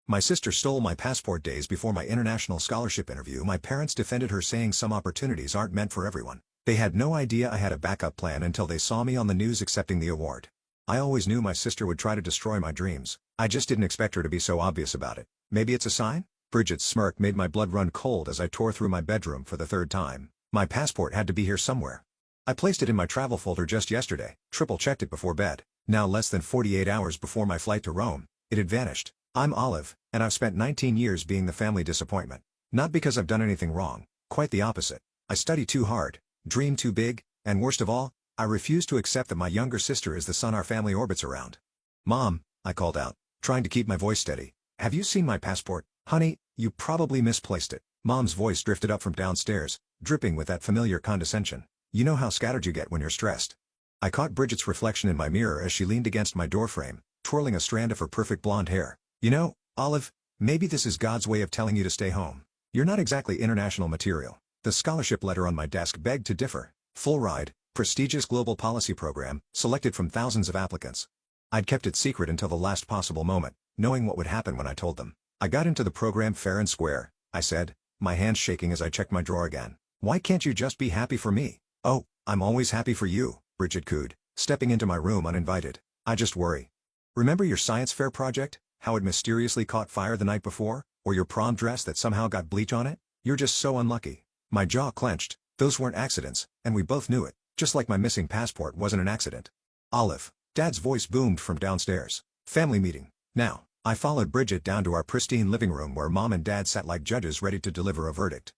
My sister stole my passport days before my international scholarship interview. My parents defended her, saying some opportunities aren't meant for everyone. They had no idea I had a backup plan until they saw me on the news accepting the award. I always knew my sister would try to destroy my dreams. I just didn't expect her to be so obvious about it. Maybe it's a sign? Bridget's smirk made my blood run cold as I tore through my bedroom for the third time. My passport had to be here somewhere. I placed it in my travel folder just yesterday, triple-checked it before bed. Now less than 48 hours before my flight to Rome, it had vanished. I'm Olive, and I've spent 19 years being the family disappointment. Not because I've done anything wrong, quite the opposite. I study too hard, dream too big, and worst of all, I refuse to accept that my younger sister is the sun our family orbits around. Mom, I called out, trying to keep my voice steady. Have you seen my passport? Honey, you probably misplaced it. Mom's voice drifted up from downstairs, dripping with that familiar condescension. You know how scattered you get when you're stressed. I caught Bridget's reflection in my mirror as she leaned against my doorframe, twirling a strand of her perfect blonde hair. You know, Olive, maybe this is God's way of telling you to stay home. You're not exactly international material. The scholarship letter on my desk begged to differ. Full ride, prestigious global policy program, selected from thousands of applicants. I'd kept it secret until the last possible moment, knowing what would happen when I told them. I got into the program fair and square, I said, my hands shaking as I checked my drawer again. Why can't you just be happy for me? Oh, I'm always happy for you, Bridget cooed, stepping into my room uninvited. I just worry. Remember your science fair project? How it mysteriously caught fire the night before? Or your prom dress that somehow got bleach on it? You're just so unlucky. My jaw clenched. Those weren't accidents, and we both knew it, just like my missing passport wasn't an accident. Olive, Dad's voice boomed from downstairs. Family meeting. Now. I followed Bridget down to our pristine living room where Mom and Dad sat like judges ready to deliver a verdict.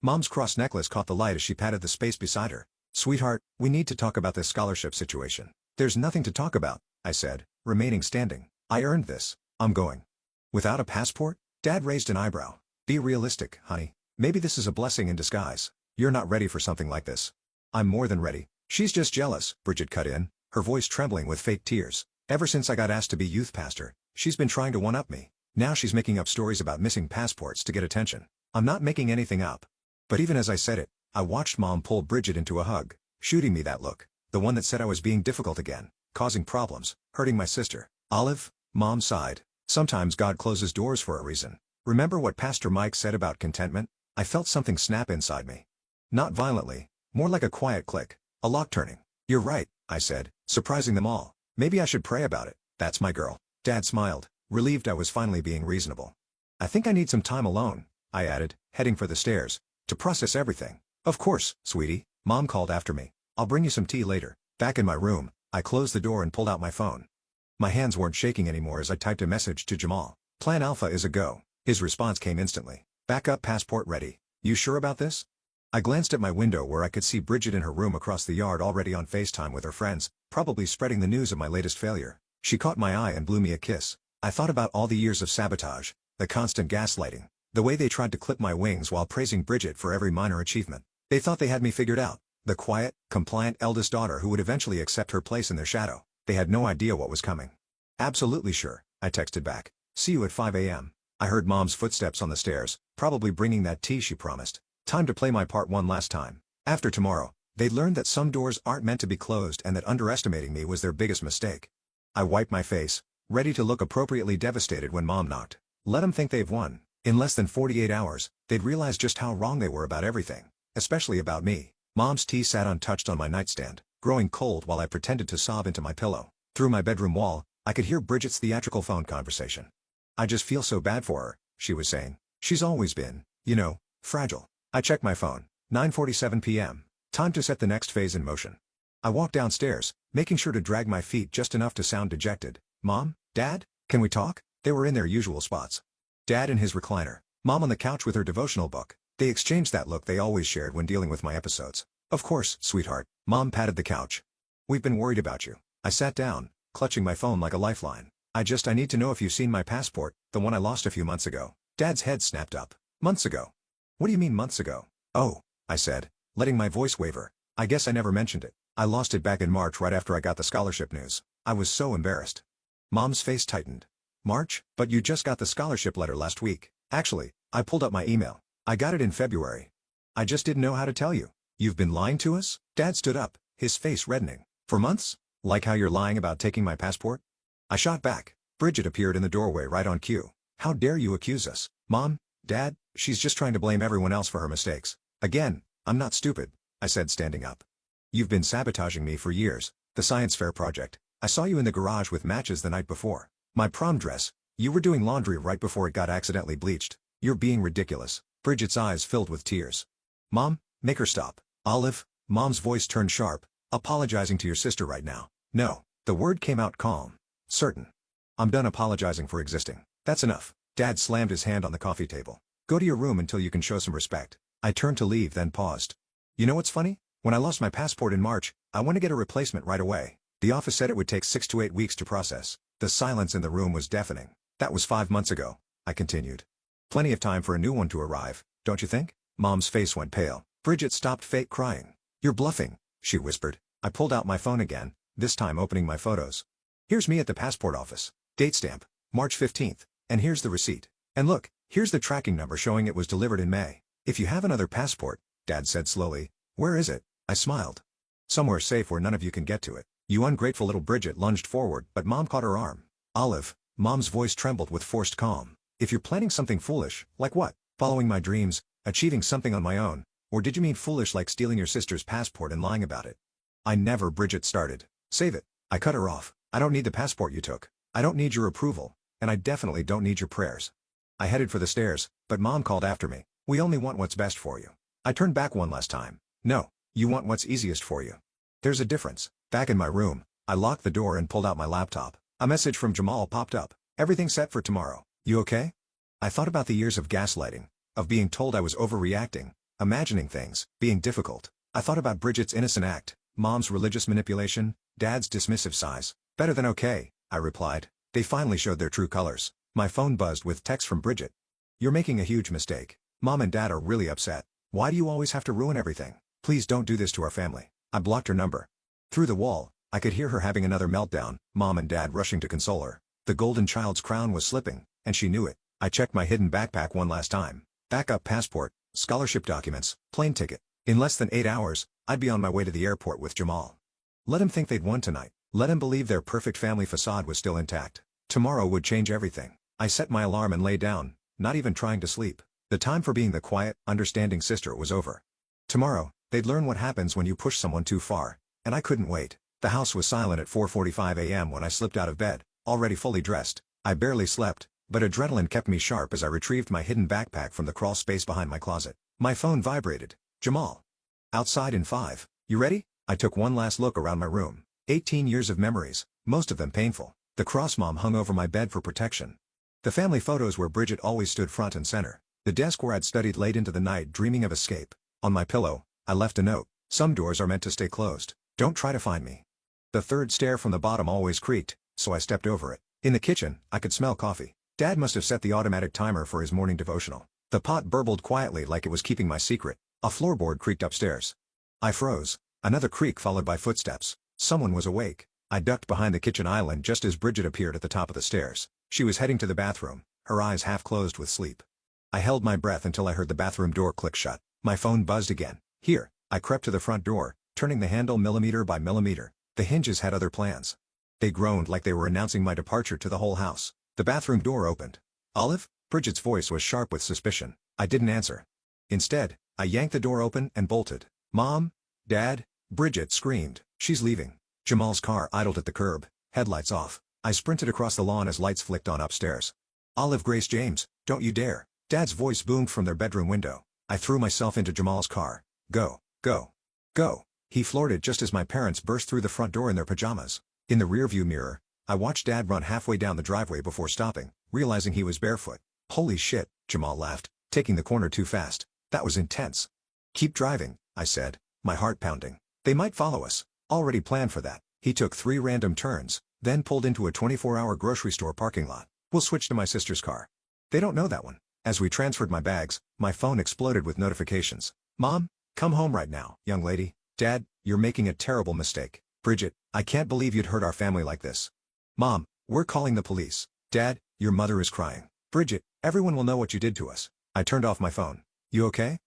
Mom's cross necklace caught the light as she patted the space beside her. Sweetheart, we need to talk about this scholarship situation. There's nothing to talk about, I said, remaining standing. I earned this. I'm going. Without a passport? Dad raised an eyebrow. Be realistic, honey. Maybe this is a blessing in disguise. You're not ready for something like this. I'm more than ready. She's just jealous, Bridget cut in, her voice trembling with fake tears. Ever since I got asked to be youth pastor, she's been trying to one-up me. Now she's making up stories about missing passports to get attention. I'm not making anything up. But even as I said it, I watched Mom pull Bridget into a hug, shooting me that look, the one that said I was being difficult again, causing problems, hurting my sister. Olive, Mom sighed. Sometimes God closes doors for a reason. Remember what Pastor Mike said about contentment? I felt something snap inside me. Not violently, more like a quiet click, a lock turning. You're right, I said, surprising them all. Maybe I should pray about it. That's my girl. Dad smiled, relieved I was finally being reasonable. I think I need some time alone, I added, heading for the stairs, to process everything. Of course, sweetie, Mom called after me. I'll bring you some tea later. Back in my room, I closed the door and pulled out my phone. My hands weren't shaking anymore as I typed a message to Jamal. Plan Alpha is a go. His response came instantly. Backup passport ready. You sure about this? I glanced at my window where I could see Bridget in her room across the yard already on FaceTime with her friends, probably spreading the news of my latest failure. She caught my eye and blew me a kiss. I thought about all the years of sabotage, the constant gaslighting, the way they tried to clip my wings while praising Bridget for every minor achievement. They thought they had me figured out, the quiet, compliant eldest daughter who would eventually accept her place in their shadow. They had no idea what was coming. Absolutely sure, I texted back. See you at 5 a.m. I heard Mom's footsteps on the stairs, probably bringing that tea she promised. Time to play my part one last time. After tomorrow, they'd learned that some doors aren't meant to be closed and that underestimating me was their biggest mistake. I wiped my face, ready to look appropriately devastated when Mom knocked. Let them think they've won. In less than 48 hours, they'd realize just how wrong they were about everything, especially about me. Mom's tea sat untouched on my nightstand, growing cold while I pretended to sob into my pillow. Through my bedroom wall, I could hear Bridget's theatrical phone conversation. I just feel so bad for her, she was saying. She's always been, you know, fragile. I checked my phone. 9:47 p.m. Time to set the next phase in motion. I walked downstairs, making sure to drag my feet just enough to sound dejected. Mom? Dad? Can we talk? They were in their usual spots. Dad in his recliner. Mom on the couch with her devotional book. They exchanged that look they always shared when dealing with my episodes. Of course, sweetheart. Mom patted the couch. We've been worried about you. I sat down, clutching my phone like a lifeline. I need to know if you've seen my passport, the one I lost a few months ago. Dad's head snapped up. Months ago? What do you mean months ago? Oh, I said, letting my voice waver. I guess I never mentioned it. I lost it back in March right after I got the scholarship news. I was so embarrassed. Mom's face tightened. March? But you just got the scholarship letter last week. Actually, I pulled up my email. I got it in February. I just didn't know how to tell you. You've been lying to us? Dad stood up, his face reddening. For months? Like how you're lying about taking my passport? I shot back. Bridget appeared in the doorway right on cue. How dare you accuse us? Mom, Dad, she's just trying to blame everyone else for her mistakes. Again, I'm not stupid, I said standing up. You've been sabotaging me for years. The science fair project. I saw you in the garage with matches the night before. My prom dress. You were doing laundry right before it got accidentally bleached. You're being ridiculous. Bridget's eyes filled with tears. Mom, make her stop. Olive, Mom's voice turned sharp. Apologizing to your sister right now. No. The word came out calm. Certain. I'm done apologizing for existing. That's enough. Dad slammed his hand on the coffee table. Go to your room until you can show some respect. I turned to leave then paused. You know what's funny? When I lost my passport in March, I went to get a replacement right away. The office said it would take 6 to 8 weeks to process. The silence in the room was deafening. That was 5 months ago, I continued. Plenty of time for a new one to arrive, don't you think? Mom's face went pale. Bridget stopped fake crying. You're bluffing, she whispered. I pulled out my phone again, this time opening my photos. Here's me at the passport office. Date stamp, March 15th. And here's the receipt. And look, here's the tracking number showing it was delivered in May. If you have another passport, Dad said slowly. Where is it? I smiled. Somewhere safe where none of you can get to it. You ungrateful little. Bridget lunged forward, but Mom caught her arm. Olive, Mom's voice trembled with forced calm. If you're planning something foolish, like what? Following my dreams, achieving something on my own, or did you mean foolish like stealing your sister's passport and lying about it? I never. Bridget started. Save it. I cut her off. I don't need the passport you took. I don't need your approval, and I definitely don't need your prayers. I headed for the stairs, but Mom called after me. We only want what's best for you. I turned back one last time. No, you want what's easiest for you. There's a difference. Back in my room, I locked the door and pulled out my laptop. A message from Jamal popped up. Everything set for tomorrow. You okay? I thought about the years of gaslighting, of being told I was overreacting, imagining things, being difficult. I thought about Bridget's innocent act, Mom's religious manipulation, Dad's dismissive sighs. Better than okay, I replied. They finally showed their true colors. My phone buzzed with text from Bridget. You're making a huge mistake. Mom and Dad are really upset. Why do you always have to ruin everything? Please don't do this to our family. I blocked her number. Through the wall, I could hear her having another meltdown, Mom and Dad rushing to console her. The golden child's crown was slipping, and she knew it. I checked my hidden backpack one last time. Backup passport, scholarship documents, plane ticket. In less than 8 hours, I'd be on my way to the airport with Jamal. Let him think they'd won tonight. Let him believe their perfect family facade was still intact. Tomorrow would change everything. I set my alarm and lay down, not even trying to sleep. The time for being the quiet, understanding sister was over. Tomorrow, they'd learn what happens when you push someone too far, and I couldn't wait. The house was silent at 4:45 a.m. when I slipped out of bed, already fully dressed. I barely slept, but adrenaline kept me sharp as I retrieved my hidden backpack from the crawl space behind my closet. My phone vibrated. Jamal. Outside in 5. You ready? I took one last look around my room. 18 years of memories, most of them painful. The cross mom hung over my bed for protection. The family photos where Bridget always stood front and center. The desk where I'd studied late into the night dreaming of escape. On my pillow, I left a note. Some doors are meant to stay closed. Don't try to find me. The third stair from the bottom always creaked, so I stepped over it. In the kitchen, I could smell coffee. Dad must have set the automatic timer for his morning devotional. The pot burbled quietly like it was keeping my secret. A floorboard creaked upstairs. I froze. Another creak followed by footsteps. Someone was awake. I ducked behind the kitchen island just as Bridget appeared at the top of the stairs. She was heading to the bathroom, her eyes half closed with sleep. I held my breath until I heard the bathroom door click shut. My phone buzzed again. Here, I crept to the front door, turning the handle millimeter by millimeter. The hinges had other plans. They groaned like they were announcing my departure to the whole house. The bathroom door opened. Olive? Bridget's voice was sharp with suspicion. I didn't answer. Instead, I yanked the door open and bolted. Mom? Dad? Bridget screamed. She's leaving. Jamal's car idled at the curb, headlights off. I sprinted across the lawn as lights flicked on upstairs. Olive Grace James, don't you dare. Dad's voice boomed from their bedroom window. I threw myself into Jamal's car. Go, go, go. He floored it just as my parents burst through the front door in their pajamas. In the rearview mirror, I watched Dad run halfway down the driveway before stopping, realizing he was barefoot. Holy shit, Jamal laughed, taking the corner too fast. That was intense. Keep driving, I said, my heart pounding. They might follow us. Already planned for that. He took 3 random turns, then pulled into a 24-hour grocery store parking lot. We'll switch to my sister's car. They don't know that one. As we transferred my bags, my phone exploded with notifications. Mom, come home right now, young lady. Dad, you're making a terrible mistake. Bridget, I can't believe you'd hurt our family like this. Mom, we're calling the police. Dad, your mother is crying. Bridget, everyone will know what you did to us. I turned off my phone. You okay?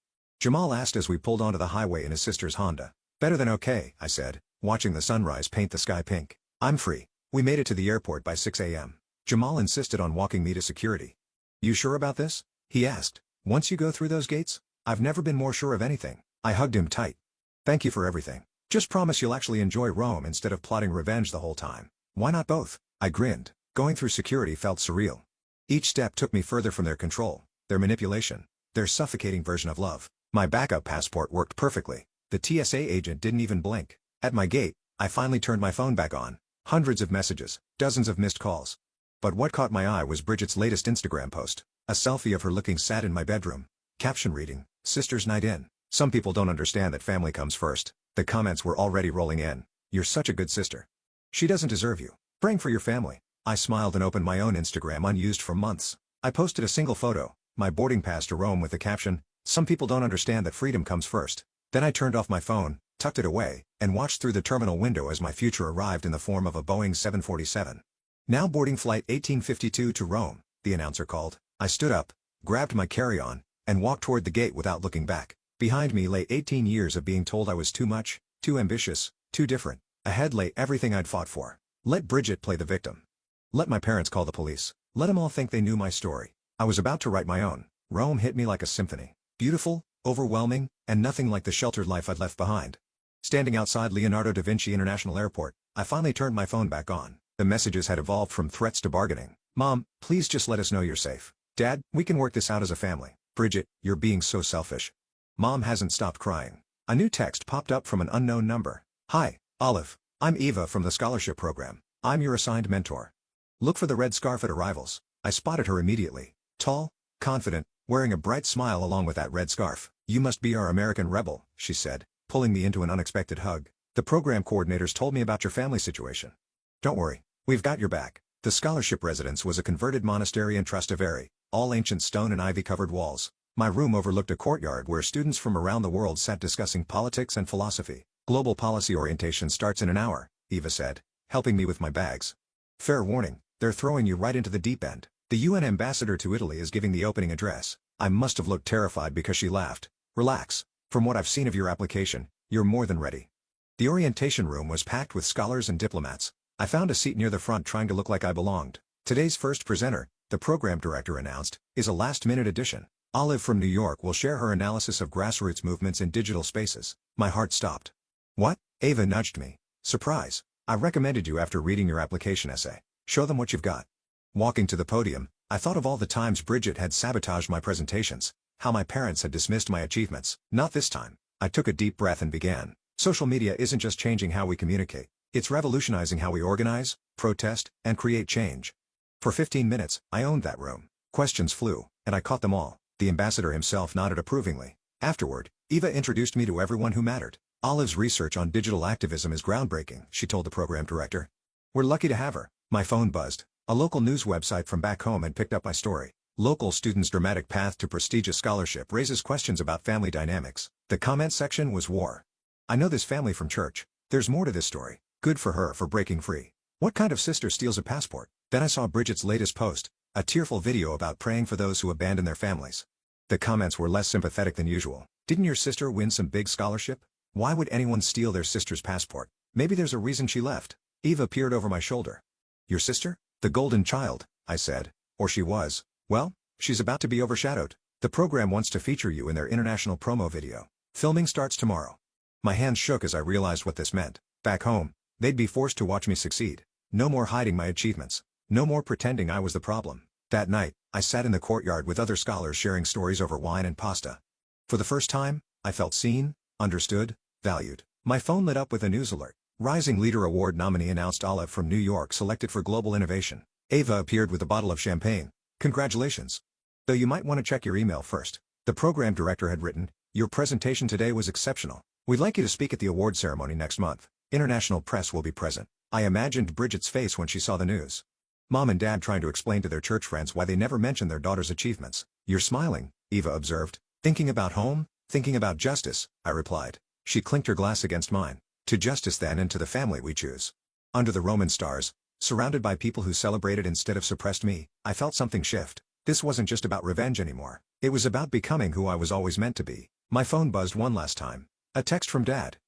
Jamal asked as we pulled onto the highway in his sister's Honda. Better than okay, I said, watching the sunrise paint the sky pink. I'm free. We made it to the airport by 6 a.m. Jamal insisted on walking me to security. You sure about this? He asked. Once you go through those gates? I've never been more sure of anything. I hugged him tight. Thank you for everything. Just promise you'll actually enjoy Rome instead of plotting revenge the whole time. Why not both? I grinned. Going through security felt surreal. Each step took me further from their control, their manipulation, their suffocating version of love. My backup passport worked perfectly. The TSA agent didn't even blink. At my gate, I finally turned my phone back on. Hundreds of messages, dozens of missed calls. But what caught my eye was Bridget's latest Instagram post. A selfie of her looking sad in my bedroom. Caption reading, "Sister's night in." Some people don't understand that family comes first. The comments were already rolling in. You're such a good sister. She doesn't deserve you. Praying for your family. I smiled and opened my own Instagram unused for months. I posted a single photo, my boarding pass to Rome with the caption, "Some people don't understand that freedom comes first." Then I turned off my phone, tucked it away, and watched through the terminal window as my future arrived in the form of a Boeing 747. Now boarding flight 1852 to Rome, the announcer called. I stood up, grabbed my carry-on, and walked toward the gate without looking back. Behind me lay 18 years of being told I was too much, too ambitious, too different. Ahead lay everything I'd fought for. Let Bridget play the victim. Let my parents call the police. Let them all think they knew my story. I was about to write my own. Rome hit me like a symphony. Beautiful, overwhelming, and nothing like the sheltered life I'd left behind. Standing outside Leonardo da Vinci International Airport, I finally turned my phone back on. The messages had evolved from threats to bargaining. "Mom, please just let us know you're safe. Dad, we can work this out as a family. Bridget, you're being so selfish." Mom hasn't stopped crying. A new text popped up from an unknown number. "Hi, Olive. I'm Eva from the scholarship program. I'm your assigned mentor. Look for the red scarf at arrivals." I spotted her immediately. Tall, confident, wearing a bright smile along with that red scarf. "You must be our American rebel," she said, pulling me into an unexpected hug. "The program coordinators told me about your family situation. Don't worry, we've got your back." The scholarship residence was a converted monastery in Trastevere, all ancient stone and ivy-covered walls. My room overlooked a courtyard where students from around the world sat discussing politics and philosophy. "Global policy orientation starts in an hour," Eva said, helping me with my bags. "Fair warning, they're throwing you right into the deep end. The UN ambassador to Italy is giving the opening address." I must have looked terrified because she laughed. "Relax. From what I've seen of your application, you're more than ready." The orientation room was packed with scholars and diplomats. I found a seat near the front trying to look like I belonged. Today's first presenter, the program director announced, is a last-minute addition. Olive from New York will share her analysis of grassroots movements in digital spaces. My heart stopped. "What?" Eva nudged me. "Surprise. I recommended you after reading your application essay. Show them what you've got." Walking to the podium, I thought of all the times Bridget had sabotaged my presentations, how my parents had dismissed my achievements. Not this time. I took a deep breath and began. Social media isn't just changing how we communicate. It's revolutionizing how we organize, protest, and create change. For 15 minutes, I owned that room. Questions flew, and I caught them all. The ambassador himself nodded approvingly. Afterward, Eva introduced me to everyone who mattered. "Olive's research on digital activism is groundbreaking," she told the program director. "We're lucky to have her." My phone buzzed. A local news website from back home had picked up my story. Local students' dramatic path to prestigious scholarship raises questions about family dynamics. The comment section was war. "I know this family from church. There's more to this story. Good for her for breaking free. What kind of sister steals a passport?" Then I saw Bridget's latest post, a tearful video about praying for those who abandon their families. The comments were less sympathetic than usual. "Didn't your sister win some big scholarship? Why would anyone steal their sister's passport? Maybe there's a reason she left." Eva peered over my shoulder. "Your sister? The golden child," I said. "Or she was. Well, she's about to be overshadowed. The program wants to feature you in their international promo video. Filming starts tomorrow." My hands shook as I realized what this meant. Back home, they'd be forced to watch me succeed. No more hiding my achievements. No more pretending I was the problem. That night, I sat in the courtyard with other scholars sharing stories over wine and pasta. For the first time, I felt seen, understood, valued. My phone lit up with a news alert. Rising Leader Award nominee announced Olive from New York selected for global innovation. Eva appeared with a bottle of champagne. "Congratulations. Though you might want to check your email first." The program director had written, "Your presentation today was exceptional. We'd like you to speak at the award ceremony next month. International press will be present." I imagined Bridget's face when she saw the news. Mom and Dad trying to explain to their church friends why they never mentioned their daughter's achievements. "You're smiling," Eva observed. "Thinking about home? Thinking about justice," I replied. She clinked her glass against mine. "To justice then, and to the family we choose." Under the Roman stars, surrounded by people who celebrated instead of suppressed me, I felt something shift. This wasn't just about revenge anymore. It was about becoming who I was always meant to be. My phone buzzed one last time. A text from Dad.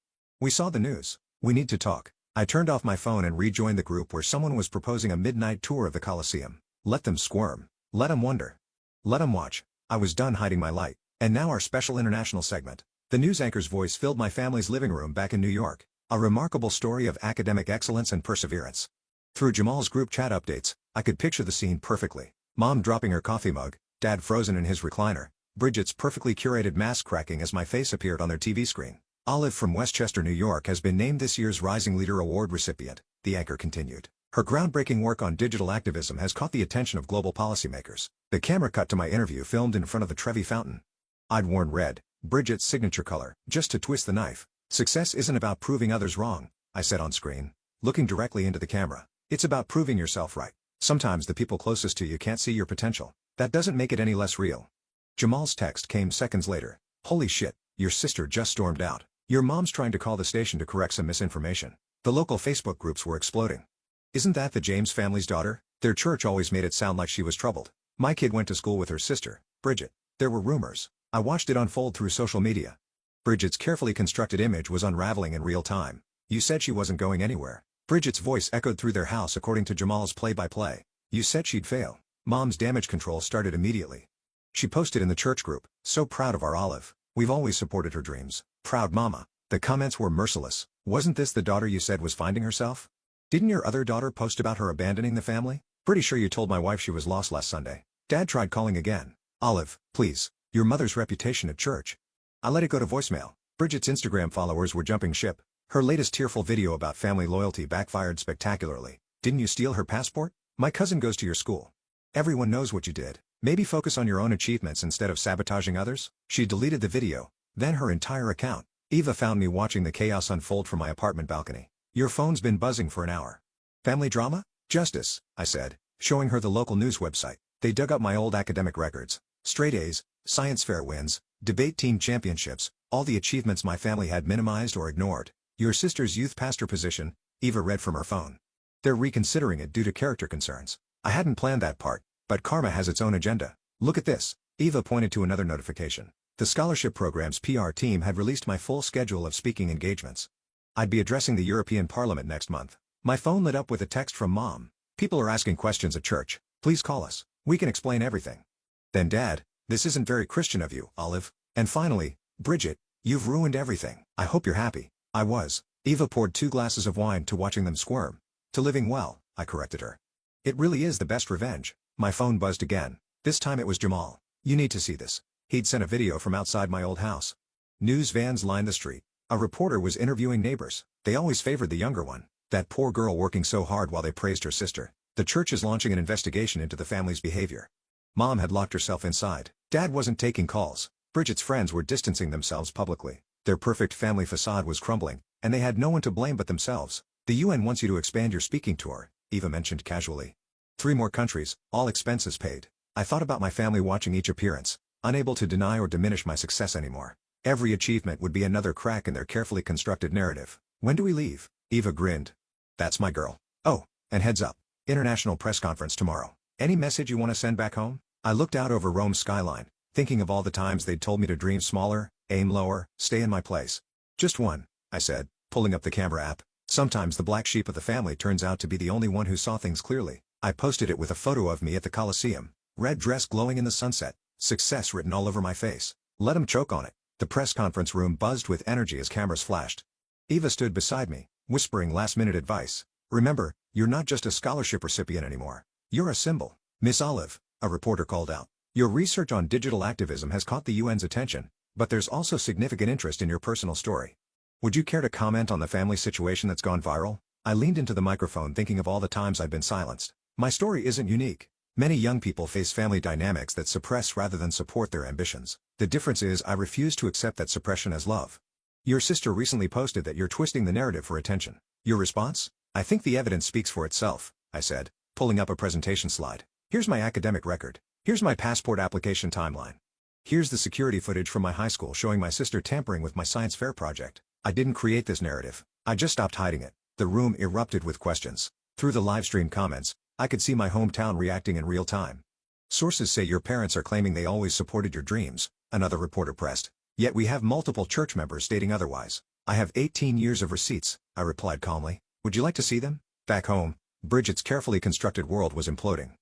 "We saw the news. We need to talk." I turned off my phone and rejoined the group where someone was proposing a midnight tour of the Colosseum. Let them squirm. Let them wonder. Let 'em watch. I was done hiding my light. And now our special international segment. The news anchor's voice filled my family's living room back in New York. A remarkable story of academic excellence and perseverance. Through Jamal's group chat updates, I could picture the scene perfectly. Mom dropping her coffee mug, Dad frozen in his recliner, Bridget's perfectly curated mask cracking as my face appeared on their TV screen. Olive from Westchester, New York has been named this year's Rising Leader Award recipient, the anchor continued. Her groundbreaking work on digital activism has caught the attention of global policymakers. The camera cut to my interview filmed in front of the Trevi Fountain. I'd worn red, Bridget's signature color, just to twist the knife. Success isn't about proving others wrong, I said on screen, looking directly into the camera. It's about proving yourself right. Sometimes the people closest to you can't see your potential. That doesn't make it any less real. Jamal's text came seconds later. Holy shit, your sister just stormed out. Your mom's trying to call the station to correct some misinformation. The local Facebook groups were exploding. Isn't that the James family's daughter? Their church always made it sound like she was troubled. My kid went to school with her sister, Bridget. There were rumors. I watched it unfold through social media. Bridget's carefully constructed image was unraveling in real time. You said she wasn't going anywhere. Bridget's voice echoed through their house according to Jamal's play-by-play. You said she'd fail. Mom's damage control started immediately. She posted in the church group, so proud of our Olive. We've always supported her dreams. Proud mama. The comments were merciless. Wasn't this the daughter you said was finding herself? Didn't your other daughter post about her abandoning the family? Pretty sure you told my wife she was lost last Sunday. Dad tried calling again. Olive, please. Your mother's reputation at church. I let it go to voicemail. Bridget's Instagram followers were jumping ship. Her latest tearful video about family loyalty backfired spectacularly. Didn't you steal her passport? My cousin goes to your school. Everyone knows what you did. Maybe focus on your own achievements instead of sabotaging others? She deleted the video, then her entire account. Eva found me watching the chaos unfold from my apartment balcony. Your phone's been buzzing for an hour. Family drama? Justice, I said, showing her the local news website. They dug up my old academic records. Straight A's, science fair wins, debate team championships, all the achievements my family had minimized or ignored. Your sister's youth pastor position, Eva read from her phone. They're reconsidering it due to character concerns. I hadn't planned that part, but karma has its own agenda. Look at this. Eva pointed to another notification. The scholarship program's PR team had released my full schedule of speaking engagements. I'd be addressing the European Parliament next month. My phone lit up with a text from Mom. People are asking questions at church. Please call us. We can explain everything. Then Dad, this isn't very Christian of you, Olive. And finally, Bridget, you've ruined everything. I hope you're happy. I was. Eva poured 2 glasses of wine to watching them squirm. To living well, I corrected her. It really is the best revenge. My phone buzzed again. This time it was Jamal. You need to see this. He'd sent a video from outside my old house. News vans lined the street. A reporter was interviewing neighbors. They always favored the younger one. That poor girl working so hard while they praised her sister. The church is launching an investigation into the family's behavior. Mom had locked herself inside. Dad wasn't taking calls. Bridget's friends were distancing themselves publicly. Their perfect family facade was crumbling, and they had no one to blame but themselves. The UN wants you to expand your speaking tour, Eva mentioned casually. 3 more countries, all expenses paid. I thought about my family watching each appearance, unable to deny or diminish my success anymore. Every achievement would be another crack in their carefully constructed narrative. When do we leave? Eva grinned. That's my girl. Oh, and heads up. International press conference tomorrow. Any message you want to send back home? I looked out over Rome's skyline, thinking of all the times they'd told me to dream smaller, aim lower, stay in my place. Just one, I said, pulling up the camera app. Sometimes the black sheep of the family turns out to be the only one who saw things clearly. I posted it with a photo of me at the Coliseum, red dress glowing in the sunset, success written all over my face. Let 'em choke on it. The press conference room buzzed with energy as cameras flashed. Eva stood beside me, whispering last-minute advice. Remember, you're not just a scholarship recipient anymore. You're a symbol. Miss Olive, a reporter called out. Your research on digital activism has caught the UN's attention, but there's also significant interest in your personal story. Would you care to comment on the family situation that's gone viral? I leaned into the microphone thinking of all the times I've been silenced. My story isn't unique. Many young people face family dynamics that suppress rather than support their ambitions. The difference is I refuse to accept that suppression as love. Your sister recently posted that you're twisting the narrative for attention. Your response? I think the evidence speaks for itself, I said, pulling up a presentation slide. Here's my academic record. Here's my passport application timeline. Here's the security footage from my high school showing my sister tampering with my science fair project. I didn't create this narrative. I just stopped hiding it. The room erupted with questions. Through the livestream comments, I could see my hometown reacting in real time. Sources say your parents are claiming they always supported your dreams, another reporter pressed. Yet we have multiple church members stating otherwise. I have 18 years of receipts, I replied calmly. Would you like to see them? Back home, Bridget's carefully constructed world was imploding.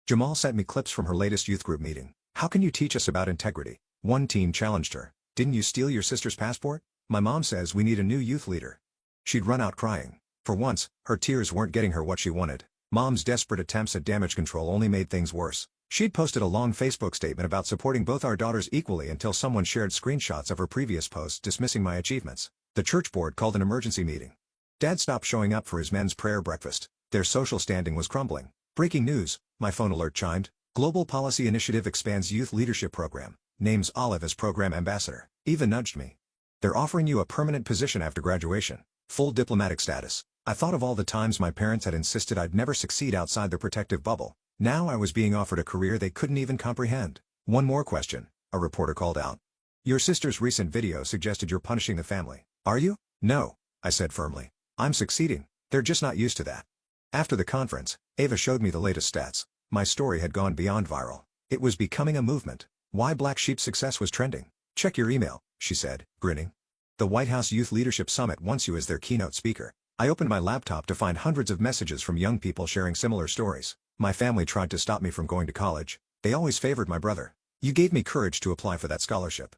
Jamal sent me clips from her latest youth group meeting. How can you teach us about integrity? One teen challenged her. Didn't you steal your sister's passport? My mom says we need a new youth leader. She'd run out crying. For once, her tears weren't getting her what she wanted. Mom's desperate attempts at damage control only made things worse. She'd posted a long Facebook statement about supporting both our daughters equally until someone shared screenshots of her previous posts dismissing my achievements. The church board called an emergency meeting. Dad stopped showing up for his men's prayer breakfast. Their social standing was crumbling. Breaking news, my phone alert chimed. Global Policy Initiative expands youth leadership program. Names Olive as program ambassador. Eva nudged me. They're offering you a permanent position after graduation. Full diplomatic status. I thought of all the times my parents had insisted I'd never succeed outside their protective bubble. Now I was being offered a career they couldn't even comprehend. One more question, a reporter called out. Your sister's recent video suggested you're punishing the family. Are you? No, I said firmly. I'm succeeding. They're just not used to that. After the conference, Eva showed me the latest stats. My story had gone beyond viral. It was becoming a movement. Why Black Sheep's success was trending. Check your email, she said, grinning. The White House Youth Leadership Summit wants you as their keynote speaker. I opened my laptop to find hundreds of messages from young people sharing similar stories. My family tried to stop me from going to college. They always favored my brother. You gave me courage to apply for that scholarship.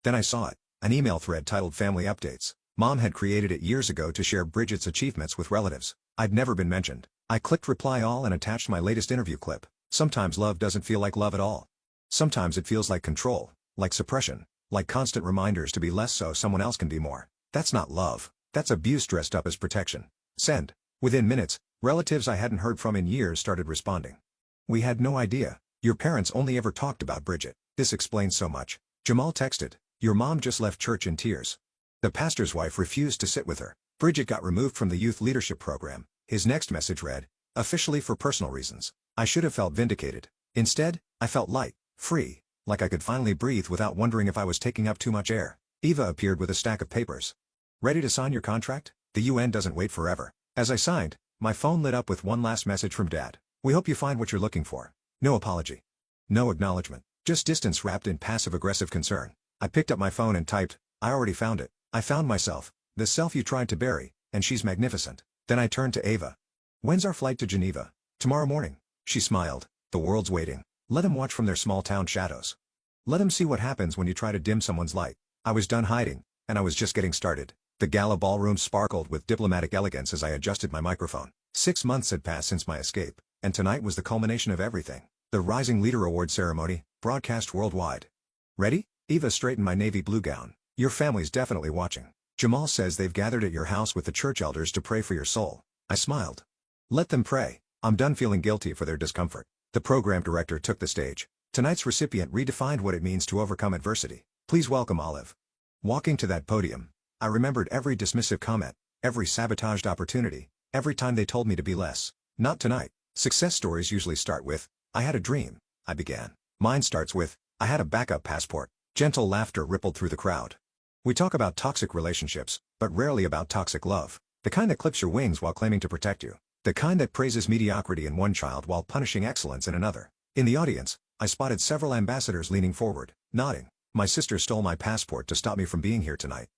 Then I saw it. An email thread titled Family Updates. Mom had created it years ago to share Bridget's achievements with relatives. I'd never been mentioned. I clicked reply all and attached my latest interview clip. Sometimes love doesn't feel like love at all. Sometimes it feels like control, like suppression, like constant reminders to be less so someone else can be more. That's not love. That's abuse dressed up as protection. Send. Within minutes, relatives I hadn't heard from in years started responding. We had no idea. Your parents only ever talked about Bridget. This explains so much. Jamal texted. Your mom just left church in tears. The pastor's wife refused to sit with her. Bridget got removed from the youth leadership program. His next message read, officially for personal reasons. I should have felt vindicated. Instead, I felt light, free, like I could finally breathe without wondering if I was taking up too much air. Eva appeared with a stack of papers. Ready to sign your contract? The UN doesn't wait forever. As I signed, my phone lit up with one last message from Dad. We hope you find what you're looking for. No apology. No acknowledgement. Just distance wrapped in passive-aggressive concern. I picked up my phone and typed, I already found it. I found myself, the self you tried to bury, and she's magnificent. Then I turned to Ava. When's our flight to Geneva? Tomorrow morning. She smiled. The world's waiting. Let them watch from their small-town shadows. Let them see what happens when you try to dim someone's light. I was done hiding, and I was just getting started. The gala ballroom sparkled with diplomatic elegance as I adjusted my microphone. 6 months had passed since my escape, and tonight was the culmination of everything. The Rising Leader Award ceremony, broadcast worldwide. Ready? Eva straightened my navy blue gown. Your family's definitely watching. Jamal says they've gathered at your house with the church elders to pray for your soul. I smiled. Let them pray. I'm done feeling guilty for their discomfort. The program director took the stage. Tonight's recipient redefined what it means to overcome adversity. Please welcome Olive. Walking to that podium, I remembered every dismissive comment, every sabotaged opportunity, every time they told me to be less. Not tonight. Success stories usually start with, I had a dream, I began. Mine starts with, I had a backup passport. Gentle laughter rippled through the crowd. We talk about toxic relationships, but rarely about toxic love. The kind that clips your wings while claiming to protect you. The kind that praises mediocrity in one child while punishing excellence in another. In the audience, I spotted several ambassadors leaning forward, nodding. My sister stole my passport to stop me from being here tonight.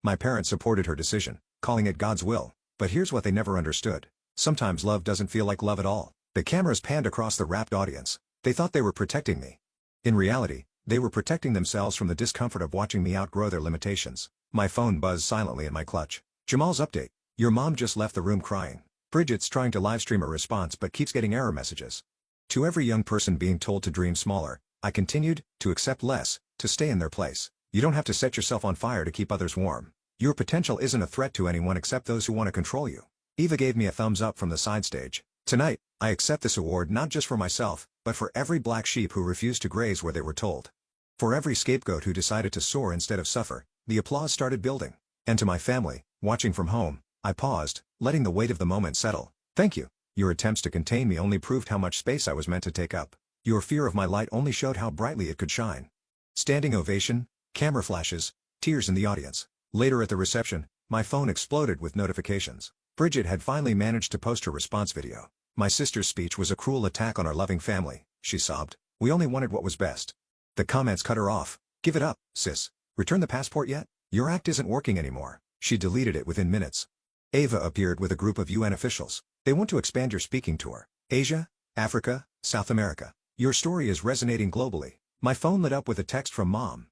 My parents supported her decision, calling it God's will. But here's what they never understood. Sometimes love doesn't feel like love at all. The cameras panned across the rapt audience. They thought they were protecting me. In reality, they were protecting themselves from the discomfort of watching me outgrow their limitations. My phone buzzed silently in my clutch. Jamal's update. Your mom just left the room crying. Bridget's trying to livestream a response but keeps getting error messages. To every young person being told to dream smaller, I continued, to accept less, to stay in their place. You don't have to set yourself on fire to keep others warm. Your potential isn't a threat to anyone except those who want to control you. Eva gave me a thumbs up from the side stage. Tonight, I accept this award not just for myself, but for every black sheep who refused to graze where they were told. For every scapegoat who decided to soar instead of suffer. The applause started building. And to my family, watching from home, I paused, letting the weight of the moment settle. Thank you. Your attempts to contain me only proved how much space I was meant to take up. Your fear of my light only showed how brightly it could shine. Standing ovation, camera flashes, tears in the audience. Later at the reception, my phone exploded with notifications. Bridget had finally managed to post her response video. My sister's speech was a cruel attack on our loving family, she sobbed. We only wanted what was best. The comments cut her off. Give it up, sis. Return the passport yet? Your act isn't working anymore. She deleted it within minutes. Ava appeared with a group of UN officials. They want to expand your speaking tour. Asia, Africa, South America. Your story is resonating globally. My phone lit up with a text from Mom.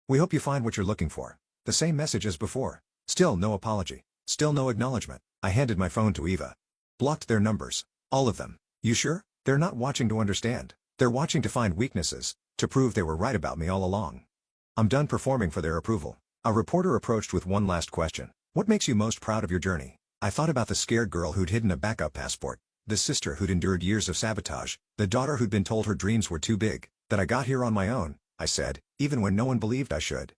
We hope you find what you're looking for. The same message as before. Still no apology. Still no acknowledgement. I handed my phone to Eva. Blocked their numbers. All of them. You sure? They're not watching to understand. They're watching to find weaknesses, to prove they were right about me all along. I'm done performing for their approval. A reporter approached with one last question. What makes you most proud of your journey? I thought about the scared girl who'd hidden a backup passport, the sister who'd endured years of sabotage, the daughter who'd been told her dreams were too big, that I got here on my own, I said, even when no one believed I should.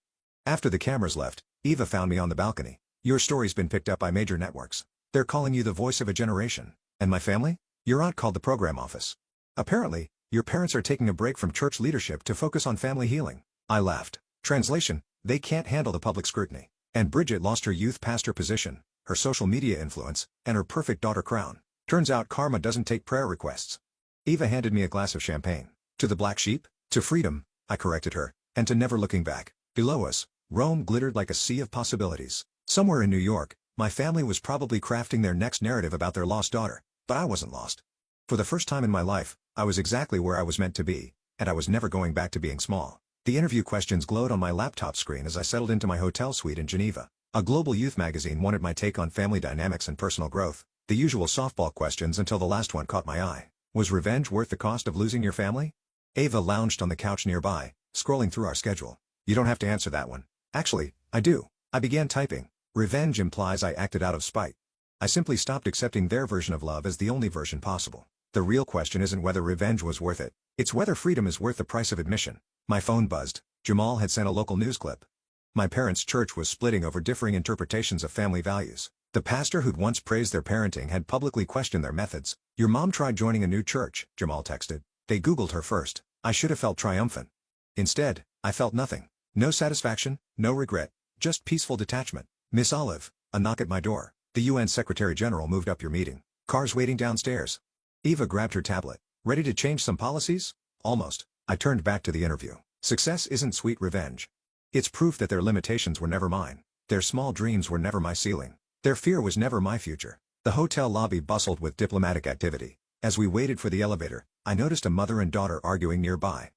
After the cameras left, Eva found me on the balcony. Your story's been picked up by major networks. They're calling you the voice of a generation. And my family? Your aunt called the program office. Apparently, your parents are taking a break from church leadership to focus on family healing. I laughed. Translation, they can't handle the public scrutiny. And Bridget lost her youth pastor position, her social media influence, and her perfect daughter crown. Turns out karma doesn't take prayer requests. Eva handed me a glass of champagne. To the black sheep? To freedom, I corrected her, and to never looking back. Below us, Rome glittered like a sea of possibilities. Somewhere in New York, my family was probably crafting their next narrative about their lost daughter, but I wasn't lost. For the first time in my life, I was exactly where I was meant to be, and I was never going back to being small. The interview questions glowed on my laptop screen as I settled into my hotel suite in Geneva. A global youth magazine wanted my take on family dynamics and personal growth. The usual softball questions until the last one caught my eye. Was revenge worth the cost of losing your family? Ava lounged on the couch nearby, scrolling through our schedule. You don't have to answer that one. Actually, I do. I began typing. Revenge implies I acted out of spite. I simply stopped accepting their version of love as the only version possible. The real question isn't whether revenge was worth it. It's whether freedom is worth the price of admission. My phone buzzed. Jamal had sent a local news clip. My parents' church was splitting over differing interpretations of family values. The pastor who'd once praised their parenting had publicly questioned their methods. Your mom tried joining a new church, Jamal texted. They Googled her first. I should have felt triumphant. Instead, I felt nothing. No satisfaction, no regret, just peaceful detachment. Miss Olive, a knock at my door. The UN Secretary General moved up your meeting. Cars waiting downstairs. Eva grabbed her tablet. Ready to change some policies? Almost. I turned back to the interview. Success isn't sweet revenge. It's proof that their limitations were never mine. Their small dreams were never my ceiling. Their fear was never my future. The hotel lobby bustled with diplomatic activity. As we waited for the elevator, I noticed a mother and daughter arguing nearby.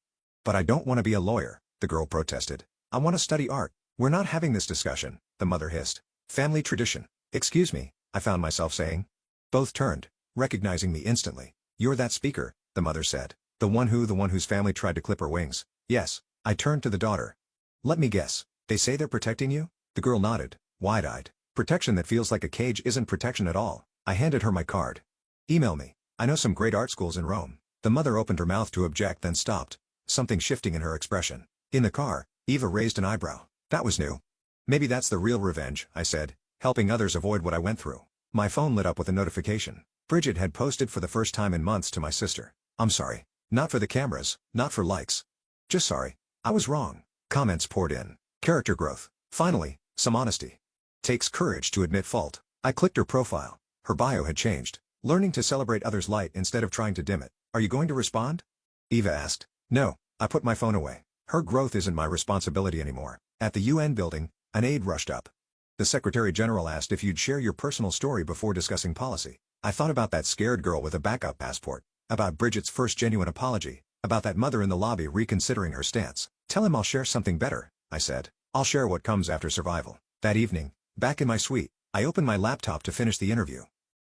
But I don't want to be a lawyer, the girl protested. I want to study art. We're not having this discussion, the mother hissed. Family tradition. Excuse me, I found myself saying. Both turned, recognizing me instantly. You're that speaker, the mother said. The one whose family tried to clip her wings. Yes, I turned to the daughter. Let me guess, they say they're protecting you? The girl nodded, wide-eyed. Protection that feels like a cage isn't protection at all. I handed her my card. Email me. I know some great art schools in Rome. The mother opened her mouth to object then stopped, something shifting in her expression. In the car, Eva raised an eyebrow. That was new. Maybe that's the real revenge, I said, helping others avoid what I went through. My phone lit up with a notification. Bridget had posted for the first time in months to my sister. I'm sorry. Not for the cameras, not for likes. Just sorry. I was wrong. Comments poured in. Character growth. Finally, some honesty. Takes courage to admit fault. I clicked her profile. Her bio had changed. Learning to celebrate others' light instead of trying to dim it. Are you going to respond? Eva asked. No, I put my phone away. Her growth isn't my responsibility anymore. At the UN building, an aide rushed up. The Secretary General asked if you'd share your personal story before discussing policy. I thought about that scared girl with a backup passport. About Bridget's first genuine apology. About that mother in the lobby reconsidering her stance. Tell him I'll share something better, I said. I'll share what comes after survival. That evening, back in my suite, I opened my laptop to finish the interview.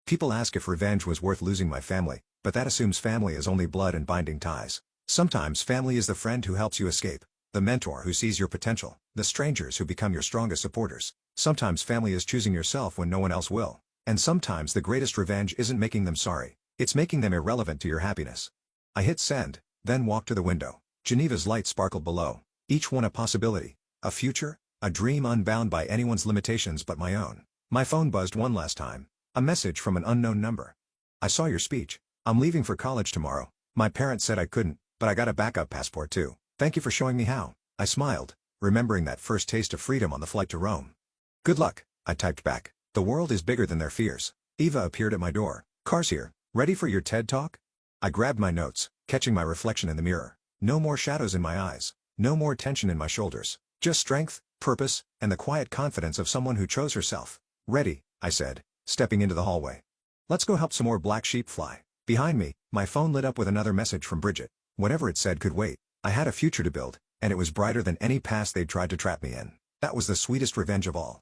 People ask if revenge was worth losing my family, but that assumes family is only blood and binding ties. Sometimes family is the friend who helps you escape, the mentor who sees your potential, the strangers who become your strongest supporters. Sometimes family is choosing yourself when no one else will. And sometimes the greatest revenge isn't making them sorry, it's making them irrelevant to your happiness. I hit send, then walked to the window. Geneva's light sparkled below, each one a possibility, a future, a dream unbound by anyone's limitations but my own. My phone buzzed one last time. A message from an unknown number. I saw your speech. I'm leaving for college tomorrow. My parents said I couldn't, but I got a backup passport too. Thank you for showing me how. I smiled, remembering that first taste of freedom on the flight to Rome. Good luck, I typed back. The world is bigger than their fears. Eva appeared at my door. Car's here. Ready for your TED Talk? I grabbed my notes, catching my reflection in the mirror. No more shadows in my eyes. No more tension in my shoulders. Just strength, purpose, and the quiet confidence of someone who chose herself. Ready, I said, stepping into the hallway. Let's go help some more black sheep fly. Behind me, my phone lit up with another message from Bridget. Whatever it said could wait. I had a future to build, and it was brighter than any past they'd tried to trap me in. That was the sweetest revenge of all.